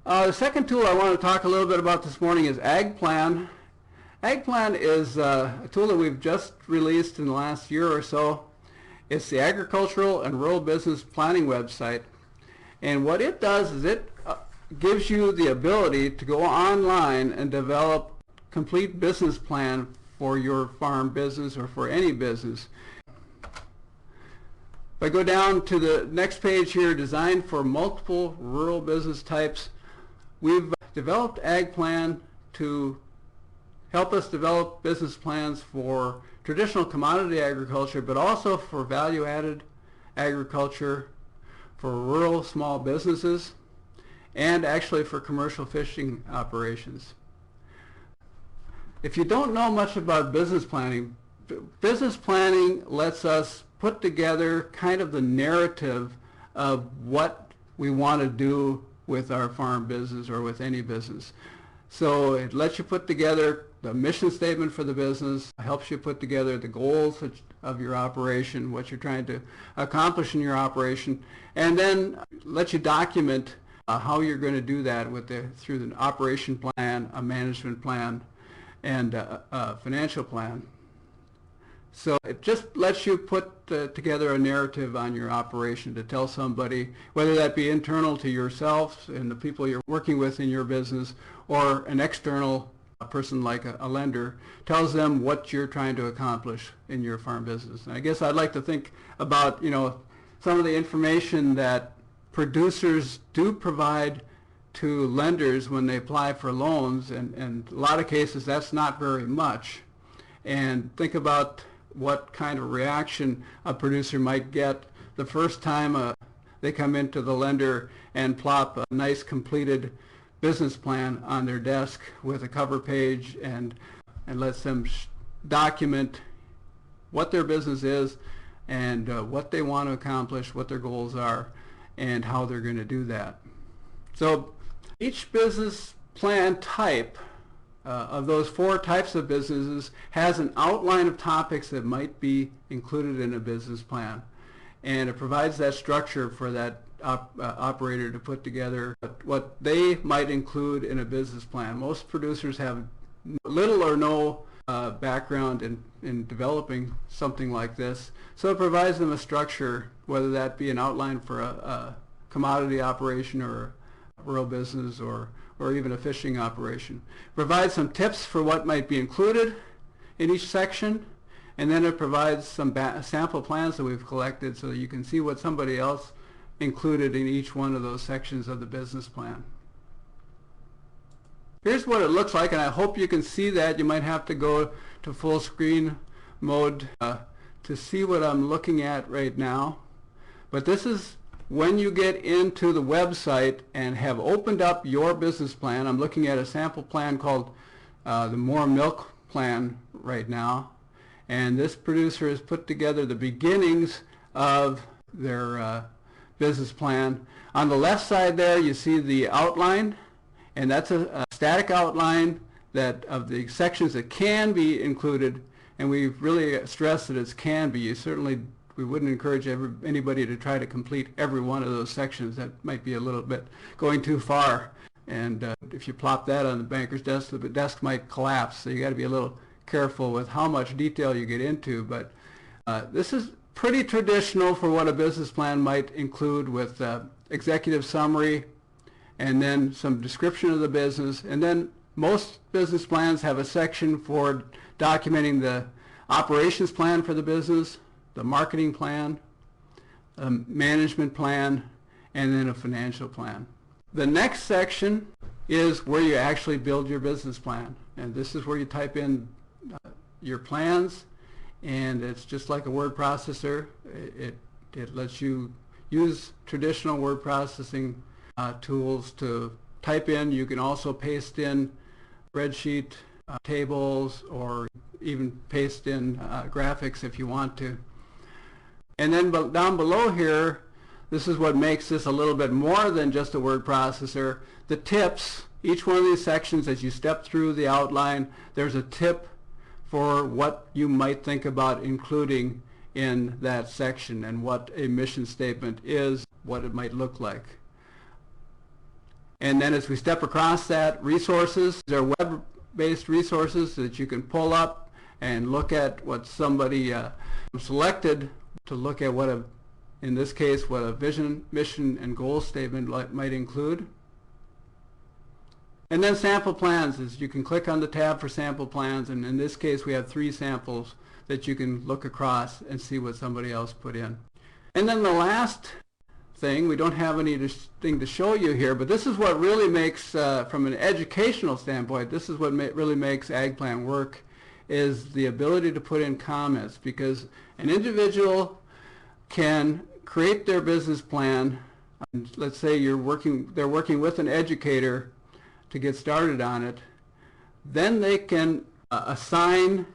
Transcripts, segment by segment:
The second tool I want to talk a little bit about this morning is AgPlan. AgPlan is a tool that we've just released in the last year or so. It's the Agricultural and Rural Business Planning website. And what it does is it gives you the ability to go online and develop a complete business plan for your farm business or for any business. If I go down to the next page here, designed for multiple rural business types, we've developed AgPlan to help us develop business plans for traditional commodity agriculture, but also for value-added agriculture, for rural small businesses, and actually for commercial fishing operations. If you don't know much about business planning lets us put together kind of the narrative of what we want to do with our farm business or with any business. So it lets you put together the mission statement for the business, helps you put together the goals of your operation, what you're trying to accomplish in your operation, and then lets you document how you're going to do that through an operation plan, a management plan, and a financial plan. So it just lets you put together a narrative on your operation to tell somebody, whether that be internal to yourself and the people you're working with in your business, or an external person like a lender, tells them what you're trying to accomplish in your farm business. And I guess I'd like to think about, some of the information that producers do provide to lenders when they apply for loans, and in a lot of cases that's not very much. And think about what kind of reaction a producer might get the first time they come into the lender and plop a nice completed business plan on their desk with a cover page and lets them document what their business is and what they want to accomplish, what their goals are, and how they're going to do that. So each business plan type of those 4 types of businesses has an outline of topics that might be included in a business plan, and it provides that structure for that operator to put together what they might include in a business plan. Most producers have little or no background in developing something like this, so it provides them a structure, whether that be an outline for a commodity operation or a rural business or even a fishing operation. Provides some tips for what might be included in each section, and then it provides some sample plans that we've collected so that you can see what somebody else included in each one of those sections of the business plan. Here's what it looks like, and I hope you can see that. You might have to go to full screen mode to see what I'm looking at right now. But this is when you get into the website and have opened up your business plan. I'm looking at a sample plan called the More Milk Plan right now. And this producer has put together the beginnings of their business plan. On the left side there you see the outline, and that's a static outline of the sections that can be included, and we've really stressed that it can be. We wouldn't encourage anybody to try to complete every one of those sections. That might be a little bit going too far, and if you plop that on the banker's desk, the desk might collapse. So you got to be a little careful with how much detail you get into, but this is pretty traditional for what a business plan might include, with executive summary and then some description of the business. And then most business plans have a section for documenting the operations plan for the business, the marketing plan, a management plan, and then a financial plan. The next section is where you actually build your business plan, and this is where you type in your plans, and it's just like a word processor. It lets you use traditional word processing tools to type in. You can also paste in spreadsheet tables, or even paste in graphics if you want to. And then down below here, this is what makes this a little bit more than just a word processor. The tips, each one of these sections, as you step through the outline, there's a tip for what you might think about including in that section and what a mission statement is, what it might look like. And then as we step across that, resources, these are web-based resources that you can pull up and look at what somebody selected to look at what in this case, what a vision, mission, and goal statement might include. And then sample plans is you can click on the tab for sample plans, and in this case we have 3 samples that you can look across and see what somebody else put in. And then the last thing, we don't have anything to show you here, but this is what really makes, from an educational standpoint, this is what really makes AgPlan work, is the ability to put in comments, because an individual can create their business plan. Let's say they're working with an educator to get started on it. Then they can assign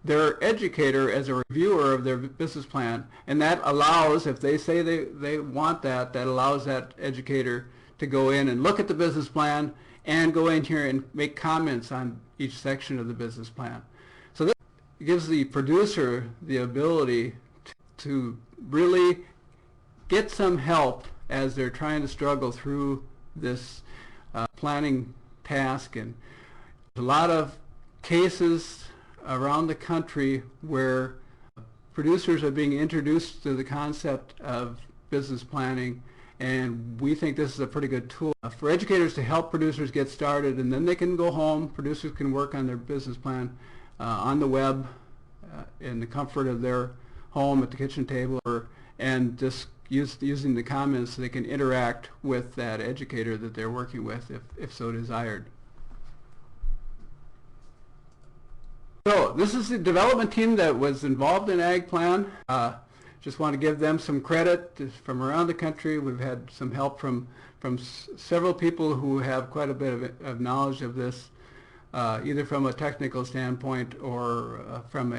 their educator as a reviewer of their business plan, and that allows, if they say they want that allows that educator to go in and look at the business plan and go in here and make comments on each section of the business plan. So this gives the producer the ability to really get some help as they're trying to struggle through this planning task. And a lot of cases around the country where producers are being introduced to the concept of business planning, and we think this is a pretty good tool for educators to help producers get started, and then they can go home. Producers can work on their business plan on the web in the comfort of their home at the kitchen table, and just using the comments so they can interact with that educator that they're working with if so desired. So this is the development team that was involved in AgPlan. Just want to give them some credit from around the country. We've had some help from several people who have quite a bit of knowledge of this, either from a technical standpoint or from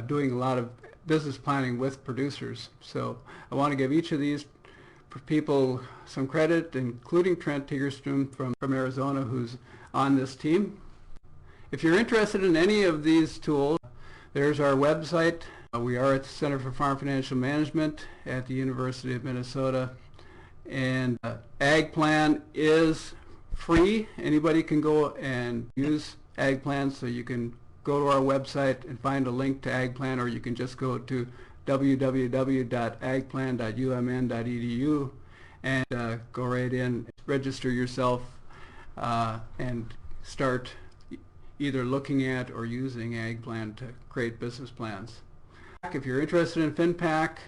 doing a lot of business planning with producers. So I want to give each of these people some credit, including Trent Tigerstrom from Arizona, who's on this team. If you're interested in any of these tools, there's our website. We are at the Center for Farm Financial Management at the University of Minnesota. And AgPlan is free. Anybody can go and use AgPlan, so you can go to our website and find a link to AgPlan, or you can just go to www.agplan.umn.edu and go right in, register yourself, and start either looking at or using AgPlan to create business plans. If you're interested in FinPack,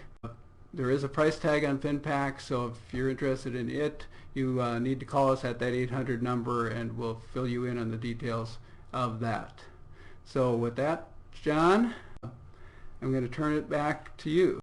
there is a price tag on FinPack, so if you're interested in it, you need to call us at that 800 number and we'll fill you in on the details of that. So with that, John, I'm going to turn it back to you.